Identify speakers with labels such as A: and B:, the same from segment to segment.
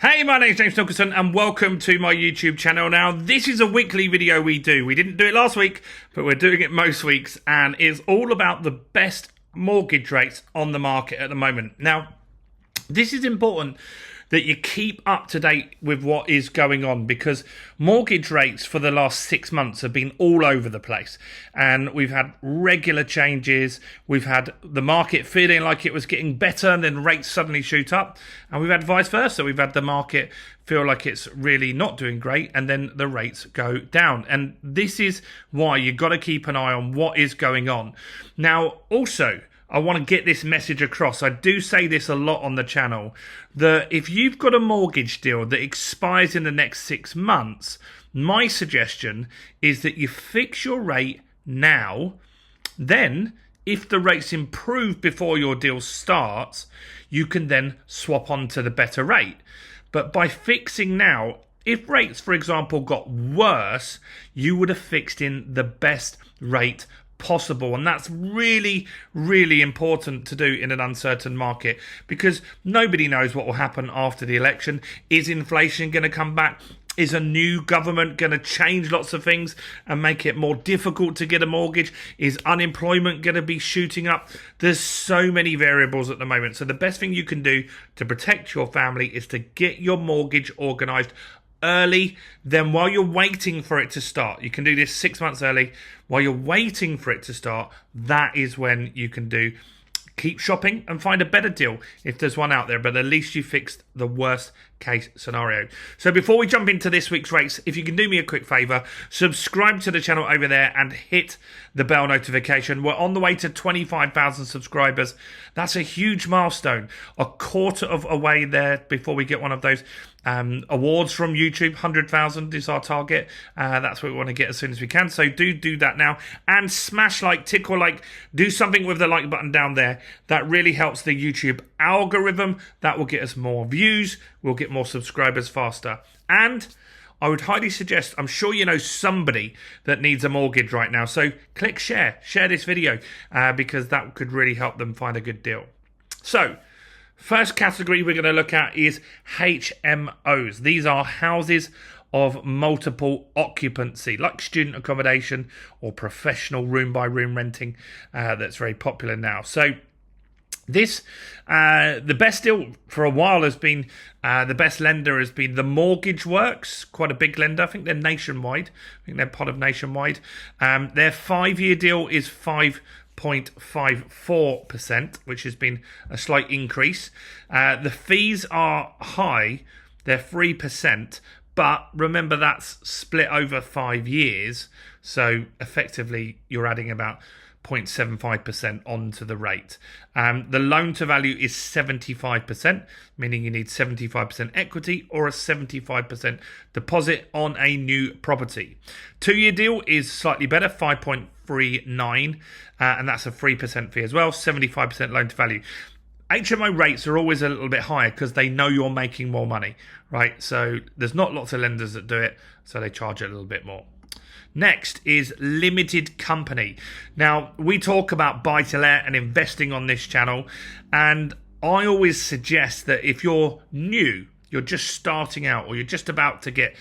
A: Hey, my name's James Nicholson and welcome to my YouTube channel. Now, this is a weekly video we do. We didn't do it last week, but we're doing it most weeks, and it's all about the best mortgage rates on the market at the moment. Now, this is important that you keep up to date with what is going on, because mortgage rates for the last 6 months have been all over the place, and we've had regular changes. We've had the market feeling like it was getting better and then rates suddenly shoot up, and we've had vice versa. We've had the market feel like it's really not doing great and then the rates go down, and this is why you've got to keep an eye on what is going on. Now, also, I want to get this message across. I do say this a lot on the channel, that if you've got a mortgage deal that expires in the next 6 months, my suggestion is that you fix your rate now. Then, if the rates improve before your deal starts, you can then swap on to the better rate. But by fixing now, if rates, for example, got worse, you would have fixed in the best rate possible, and that's really important to do in an uncertain market, because nobody knows what will happen after the election. Is inflation going to come back? Is a new government going to change lots of things and make it more difficult to get a mortgage? Is unemployment going to be shooting up? There's so many variables at the moment, so the best thing you can do to protect your family is to get your mortgage organised early. Then while you're waiting for it to start, you can do this 6 months early. While you're waiting for it to start, that is when you can keep shopping and find a better deal if there's one out there, but at least you fixed the worst case scenario. So before we jump into this week's rates, if you can do me a quick favour, subscribe to the channel over there and hit the bell notification. We're on the way to 25,000 subscribers. That's a huge milestone. A quarter of a way there before we get one of those awards from YouTube. 100,000 is our target. That's what we want to get as soon as we can. So do that now, and smash like, tickle like, do something with the like button down there. That really helps the YouTube algorithm. That will get us more views. We'll get more subscribers faster. And I would highly suggest, I'm sure you know somebody that needs a mortgage right now, so click share this video, because that could really help them find a good deal. So, first category we're going to look at is HMOs. These are houses of multiple occupancy, like student accommodation or professional room-by-room renting, that's very popular now. So, this, the best deal for a while has been, the best lender has been the Mortgage Works, quite a big lender. I think they're nationwide. I think they're part of Nationwide. Their 5-year deal is 5.54%, which has been a slight increase. The fees are high. They're 3%, but remember that's split over 5 years. So effectively you're adding about 0.75% onto the rate. The loan to value is 75%, meaning you need 75% equity or a 75% deposit on a new property. 2-year deal is slightly better, 5.39, and that's a 3% fee as well, 75% loan to value. HMO rates are always a little bit higher because they know you're making more money, right? So there's not lots of lenders that do it, so they charge a little bit more. Next is limited company. Now, we talk about buy-to-let and investing on this channel, and I always suggest that if you're new, you're just starting out, or you're just about to get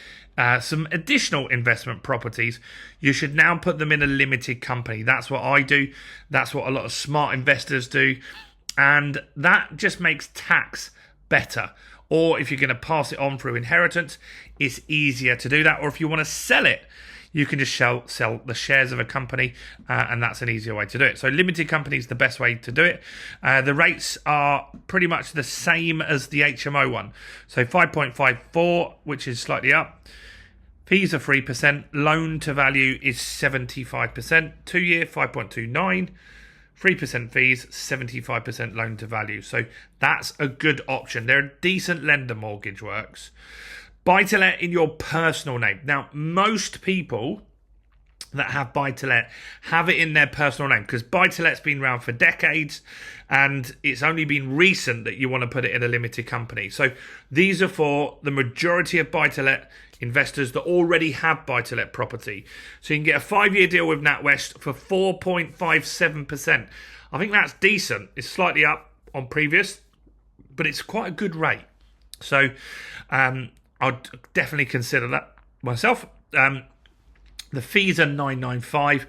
A: some additional investment properties, you should now put them in a limited company. That's what I do. That's what a lot of smart investors do, and that just makes tax better. Or if you're going to pass it on through inheritance, it's easier to do that. Or if you want to sell it, you can just sell the shares of a company, and that's an easier way to do it. So limited company is the best way to do it. The rates are pretty much the same as the HMO one. So 5.54, which is slightly up. Fees are 3%. Loan to value is 75%. 2-year, 5.29. 3% fees, 75% loan to value. So that's a good option. They're a decent lender, Mortgage Works. Buy-to-let in your personal name. Now, most people that have buy-to-let have it in their personal name, because buy-to-let's been around for decades, and it's only been recent that you want to put it in a limited company. So these are for the majority of buy-to-let investors that already have buy-to-let property. So you can get a 5-year deal with NatWest for 4.57%. I think that's decent. It's slightly up on previous, but it's quite a good rate. So I'd definitely consider that myself. The fees are $9.95.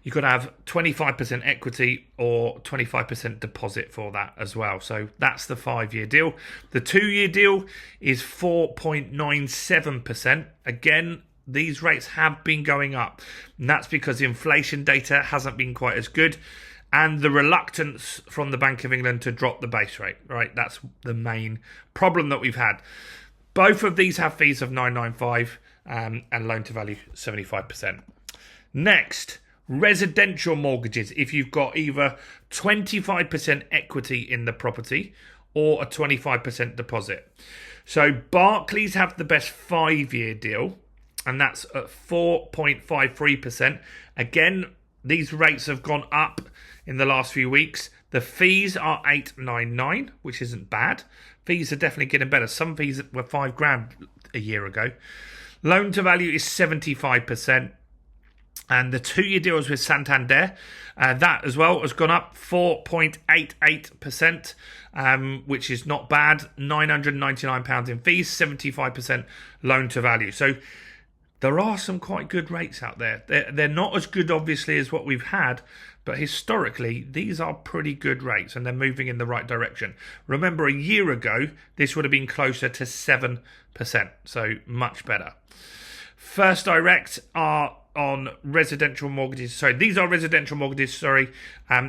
A: You've got to have 25% equity or 25% deposit for that as well. So that's the 5-year deal. The 2-year deal is 4.97%. Again, these rates have been going up, and that's because the inflation data hasn't been quite as good, and the reluctance from the Bank of England to drop the base rate, right? That's the main problem that we've had. Both of these have fees of 9.95 and loan to value 75%. Next, residential mortgages. If you've got either 25% equity in the property or a 25% deposit. So Barclays have the best 5-year deal, and that's at 4.53%. Again, these rates have gone up in the last few weeks. The fees are $8.99, which isn't bad. Fees are definitely getting better. Some fees were $5,000 a year ago. Loan to value is 75%. And the 2-year deals with Santander, that as well has gone up 4.88%, which is not bad. £999 in fees, 75% loan to value. So there are some quite good rates out there. They're not as good, obviously, as what we've had, but historically, these are pretty good rates, and they're moving in the right direction. Remember, a year ago, this would have been closer to 7%, so much better. First Direct are on residential mortgages. Sorry, these are residential mortgages,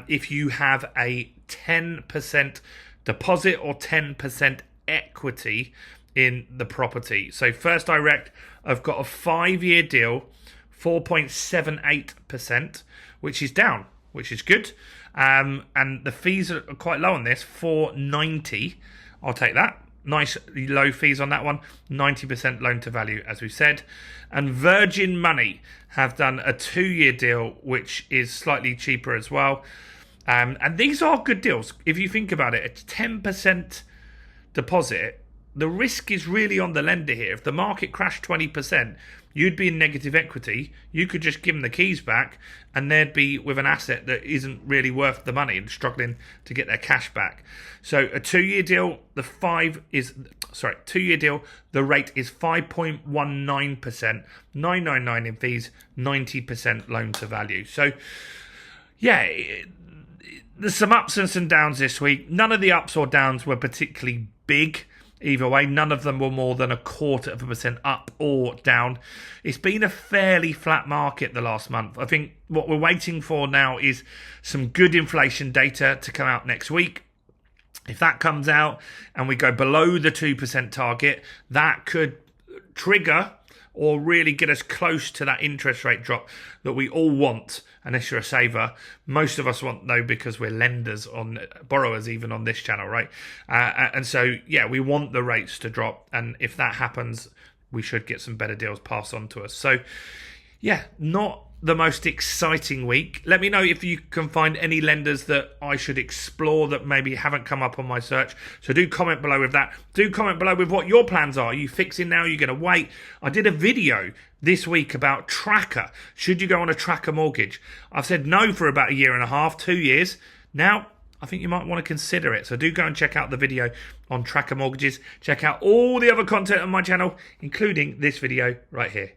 A: if you have a 10% deposit or 10% equity in the property. So First Direct, I've got a 5-year deal, 4.78%, which is down, which is good. And the fees are quite low on this, $4.90. I'll take that. Nice low fees on that one. 90% loan to value, as we said. And Virgin Money have done a 2-year deal, which is slightly cheaper as well. And these are good deals. If you think about it, a 10% deposit, the risk is really on the lender here. If the market crashed 20%, you'd be in negative equity. You could just give them the keys back, and they'd be with an asset that isn't really worth the money and struggling to get their cash back. So a 2-year deal, the rate is 5.19%, 9.99 in fees, 90% loan to value. So yeah, there's some ups and some downs this week. None of the ups or downs were particularly big. Either way, none of them were more than 0.25% up or down. It's been a fairly flat market the last month. I think what we're waiting for now is some good inflation data to come out next week. If that comes out and we go below the 2% target, that could trigger or really get us close to that interest rate drop that we all want, unless you're a saver. Most of us want, though, because we're lenders, on borrowers even on this channel, right? And so, yeah, we want the rates to drop. And if that happens, we should get some better deals passed on to us. So, yeah, not the most exciting week. Let me know if you can find any lenders that I should explore that maybe haven't come up on my search. So do comment below with that. Do comment below with what your plans are. Are you fixing now? Are you going to wait? I did a video this week about tracker. Should you go on a tracker mortgage? I've said no for about 1.5 years, 2 years. Now, I think you might want to consider it. So do go and check out the video on tracker mortgages. Check out all the other content on my channel, including this video right here.